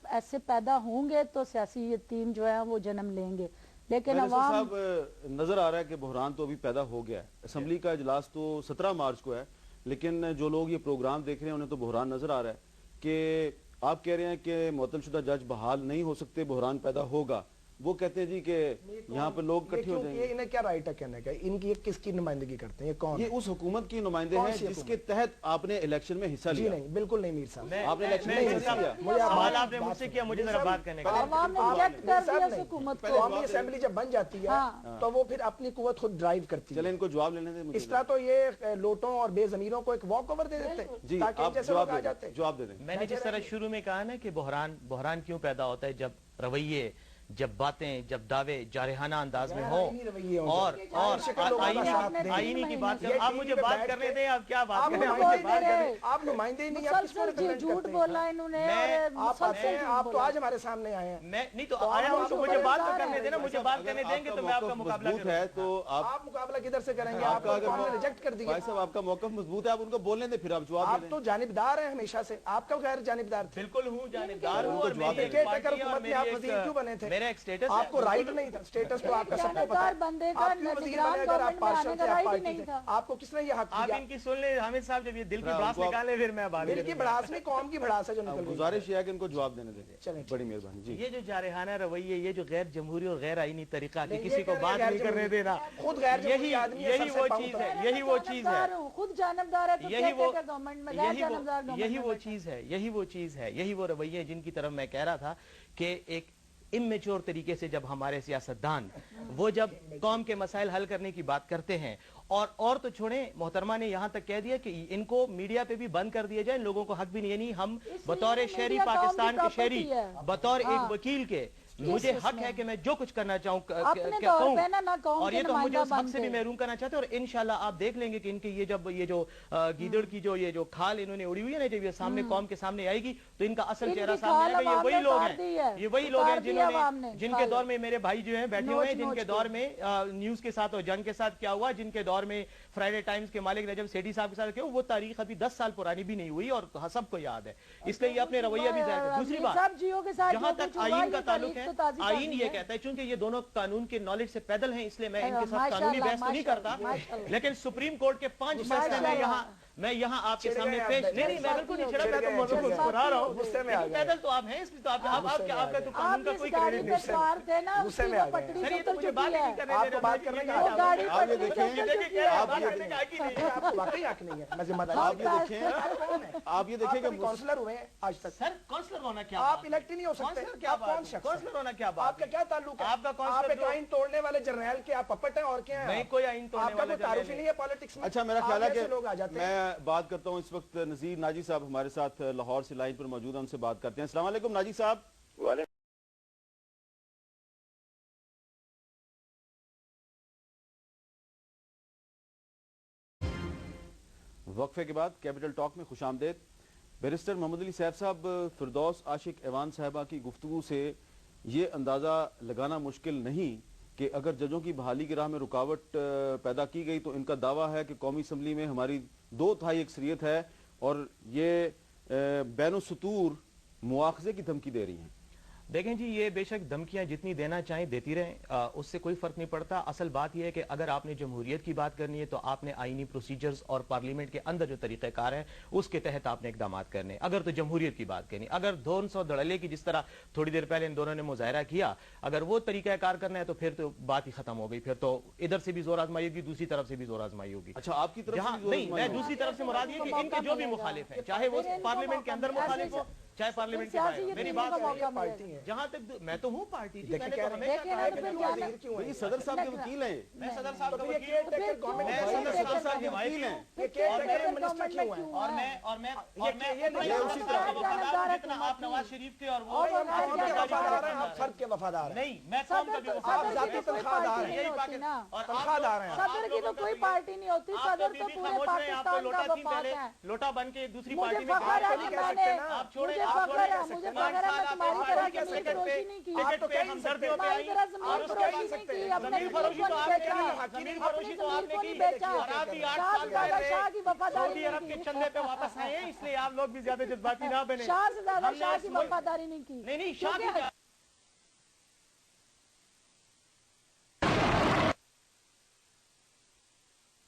ایسے پیدا ہوں گے تو سیاسی یتیم جو ہے وہ جنم لیں گے، لیکن عوام صاحب نظر آ رہا ہے کہ بحران تو ابھی پیدا ہو گیا ہے. اسمبلی کا اجلاس تو 17 مارچ کو ہے، لیکن جو لوگ یہ پروگرام دیکھ رہے ہیں انہیں تو بحران نظر آ رہا ہے کہ آپ کہہ رہے ہیں کہ معطل شدہ جج بحال نہیں ہو سکتے، بحران پیدا ہوگا. وہ کہتے ہیں جی کہ یہاں پہ لوگ کٹھے ہو جائیں گے. انہیں کیا رائٹ ہے کہنے کا؟ ان کی کس کی نمائندگی کرتے ہیں؟ یہ کون؟ یہ اس حکومت کی نمائندے ہیں جس کے تحت آپ نے الیکشن میں حصہ لیا. جی نہیں، بالکل نہیں میر صاحب. آپ نے الیکشن میں حصہ لیا. سوال آپ نے مجھ سے کیا، مجھے ذرا بات کرنے کا. عوام نے ریجیکٹ کر دیا اس حکومت کو. قومی اسمبلی جب بن جاتی ہے تو وہ پھر اپنی قوت خود ڈرائیو کرتی ہے. چلیں ان کو جواب لینے دیں. اس طرح تو یہ لوٹوں اور بے ضمیروں کو ایک واک اوور دے دیتے جی تاکہ جیسے لوگ آ جاتے. جواب دے دیں. میں نے جس طرح شروع میں کہا نا کہ بحران کیوں پیدا ہوتا ہے جب رویے، جب باتیں، جب دعوے جارحانہ انداز میں ہوں اور آئینی کی بات کریں. آپ مجھے بات کرنے دیں. آپ کیا بات کریں؟ آپ نمائندے ہی نہیں، آپ کس کو ریپرزینٹ جھوٹ کرتے بولا انہوں نے. آپ تو آج ہمارے سامنے آئے ہیں. میں نہیں تو آیا ہوں تو مجھے بات تو کرنے دیں نا. مجھے بات کرنے دیں گے تو میں آپ کا مقابلہ کروں. ہے تو آپ مقابلہ کدھر سے کریں گے؟ آپ کا ریجیکٹ کر دیا. بھائی صاحب آپ کا موقف مضبوط ہے، آپ ان کو بولنے دیں پھر آپ جواب آپ تو جانبدار ہیں ہمیشہ سے. آپ کا غیر جانبدار تھے. بالکل ہوں جانبدار ہوں. اور میری ایک حکومت میں آپ وزیر کیوں بنے تھے؟ میرا ایک سٹیٹس آپ کو رائٹ نہیں تھا. سٹیٹس تو آپ کا سب کو پتا ہے. آپ کیوں وزیر بنے اگر آپ پارشل تھے، آپ پارٹی تھے؟ آپ کو کس نے یہ حق دیا؟ آپ ان کی سن لیں حامد صاحب. جب یہ دل کی بڑاس نکالے پھر میں بات. دل کی بڑاس نہیں، قوم کی بڑاس ہے جو نکل گئی. گزارش یہ ہے کہ ان کو جواب دینے دیں. بڑی مہربانی. جی یہ جو جارحانہ رویے، یہ جو غیر جمہوری اور غیر آئینی طریقہ کہ کسی کو بات نہیں کرنے دینا، خود غیر جمہوری آدمی ہے. یہی وہ چیز ہے. یہی وہ چیز ہے. خود جانبدار ہے تو کیا کہ گورنمنٹ میں غیر جانبدار گورنمنٹ. یہی وہ چیز ہے. یہی وہ چیز ہے. یہی وہ رویے جن کی طرف میں کہہ رہا تھا کہ ایک امیچور طریقے سے جب ہمارے سیاستدان وہ جب قوم کے مسائل حل کرنے کی بات کرتے ہیں اور تو چھوڑیں، محترمہ نے یہاں تک کہہ دیا کہ ان کو میڈیا پہ بھی بند کر دیا جائے. ان لوگوں کو حق بھی نہیں. یعنی ہم بطور شہری پاکستان کے شہری، بطور ایک وکیل کے مجھے حق ہے کہ میں جو کچھ کرنا چاہوں کہوں. اور یہ تو مجھے اس حق سے بھی محروم کرنا چاہتے ہیں. اور انشاءاللہ آپ دیکھ لیں گے کہ ان کی یہ جو گیدڑ کی جو کھال انہوں نے اڑی ہوئی ہے نا، جب یہ سامنے قوم کے سامنے آئے گی تو ان کا اصل چہرہ سامنے آئے گا. یہ وہی لوگ ہیں، یہ وہی لوگ ہیں جن کے دور میں میرے بھائی جو ہیں بیٹھے ہوئے ہیں، جن کے دور میں نیوز کے ساتھ اور جنگ کے ساتھ کیا ہوا، جن کے دور میں فرائیڈے ٹائمز کے مالک نجم سیٹھی صاحب کے ساتھ کیا، وہ تاریخ ابھی 10 سال پرانی بھی نہیں ہوئی اور سب کو یاد ہے. اس لیے یہ اپنے رویہ بھی ظاہر ہے. دوسری بات، جہاں تک آئین کا تعلق ہے، آئین یہ کہتا ہے چونکہ یہ دونوں قانون کے نالج سے پیدل ہیں، اس لیے میں ان کے ساتھ قانونی بحث تو نہیں کرتا، لیکن سپریم کورٹ کے 5 فیصلے میں یہاں آپ کے سامنے پیش نہیں میں بالکل نہیں چھڑا. میں تو موضوع کو مسکرا رہا ہوں. پیدل تو آپ ہیں، اس لیے تو آپ کا تو قانون کا کوئی کریڈٹ نہیں. غصے میں آ گئے. سر یہ تو مجھے بات نہیں کرنے آپ کو بات کرنے کا آپ یہ دیکھیں آپ کو واقعی حق نہیں ہے. میں ذمہ دار. آپ یہ دیکھیں کہ کونسلر ہوئے ہیں آج تک. سر کونسلر ہونا کیا؟ آپ الیکٹ ہی نہیں ہو سکتے. آپ کون شخص؟ کونسلر ہونا کیا بات؟ آپ کا کیا تعلق ہے؟ آپ ایک آئین توڑنے والے جرنیل کے آپ پپٹ ہیں اور کیا ہیں؟ نہیں کوئی آئین توڑنے آپ کا کوئی تعارف ہی نہیں ہے پالیٹکس میں. اچھا میرا خیال ہے کہ میں بات کرتا ہوں. اس وقت نذیر ناجی صاحب ہمارے ساتھ لاہور سے لائن پر موجود ہیں، ان سے بات کرتے ہیں. السلام علیکم ناجی صاحب. وقفے کے بعد کیپٹل ٹاک میں خوش آمدید. بیرسٹر محمد علی صاحب صاحب، فردوس عاشق ایوان صاحبہ کی گفتگو سے یہ اندازہ لگانا مشکل نہیں کہ اگر ججوں کی بحالی کی راہ میں رکاوٹ پیدا کی گئی تو ان کا دعویٰ ہے کہ قومی اسمبلی میں ہماری 2/3 اکثریت ہے اور یہ بین السطور مواخذے کی دھمکی دے رہی ہیں. دیکھیں جی، یہ بے شک دھمکیاں جتنی دینا چاہیں دیتی رہیں، اس سے کوئی فرق نہیں پڑتا. اصل بات یہ ہے کہ اگر آپ نے جمہوریت کی بات کرنی ہے تو آپ نے آئینی پروسیجرز اور پارلیمنٹ کے اندر جو طریقہ کار ہے اس کے تحت آپ نے اقدامات کرنے. اگر تو جمہوریت کی بات کرنی، اگر 200 دھڑلے کی جس طرح تھوڑی دیر پہلے ان دونوں نے مظاہرہ کیا، اگر وہ طریقہ کار کرنا ہے تو پھر تو بات ہی ختم ہو گئی. پھر تو ادھر سے بھی زور آزمائی ہوگی، دوسری طرف سے بھی زور آزمائی ہوگی. اچھا آپ کی طرف نہیں، میں دوسری طرف سے مراد یہ کہ ان کے جو بھی مخالف ہیں، چاہے وہ پارلیمنٹ کے اندر مخالف ہو چاہے پارلیمنٹ کے باہر. میری بات جہاں تک میں تو ہوں پارٹی جی، میں نے تو ہمیشہ کہا کہ صدر صاحب کے وکیل ہیں. میں صدر صاحب کا وکیل ہوں، میں صدر صاحب کے وکیل ہیں اور میں جتنا آپ نواز شریف کے اور وہ فرد کے وفادار ہیں. نہیں، میں قوم کا بھی وفادار ہوں. اور صدر کی تو کوئی پارٹی نہیں ہوتی. صدر تو پورے پاکستان کا وفاد ہے. لوٹا بن کے دوسری مجھے پارٹی میں فخر ہے کہ میں نے آپ چھوڑیں مجھے فخر ہے میں تمہاری طرح زمین فروشی نہیں کی. ٹکٹ پہ ہم دردیوں پہ آئیں. زمین فروشی نہیں کی. اپنے زمین فروشی تو آپ نے کی، زمین فروشی تو آپ نے کی، اور آپ بھی 8 سال شاہ کی وفاداری سعودی عرب کے چندے پہ واپس آئے ہیں، اس لیے آپ لوگ بھی زیادہ جذباتی نہ بنیں. شاہ سے زیادہ شاہ کی وفاداری نہیں کی. نہیں شاہ کی